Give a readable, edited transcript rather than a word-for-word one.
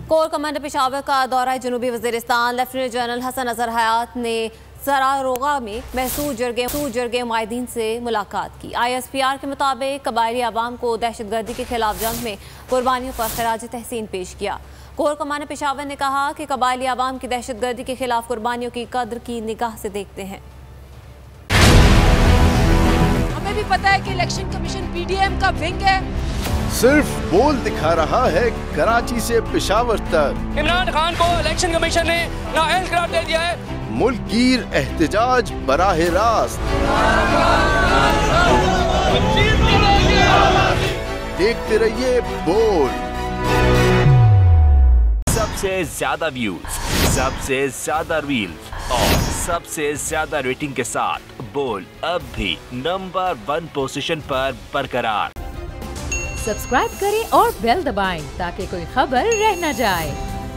Core commander Peshawar का दौरा जनूबी वज़ीरिस्तान। लेफ्टिनेंट जनरल हसन अजहर हयात ने सरारोगा में महसूस जरगे मुआहिदीन से मुलाकात की। ISPR के मुताबिक कबायली आवाम को दहशतगर्दी के खिलाफ जंग में कुर्बानियों पर खराज तहसीन पेश किया। कोर कमांडर पेशावर ने कहा कि कबायली आवाम की दहशतगर्दी के खिलाफ कुर्बानियों की कद्र की निगाह से देखते हैं। हमें भी पता है कि इलेक्शन कमीशन PDM का विंग है, सिर्फ बोल दिखा रहा है कराची से पेशावर तक। इमरान खान को इलेक्शन कमीशन ने नाअहल करार दे दिया है। मुल्कगीर एहतजाज बराह रास्त। देखते रहिए बोल। सबसे ज्यादा व्यूज, सबसे ज्यादा रील्स और सबसे ज्यादा रेटिंग के साथ बोल अब भी नंबर 1 पोजीशन पर बरकरार। सब्सक्राइब करें और बेल दबाएं ताकि कोई खबर रह न जाए।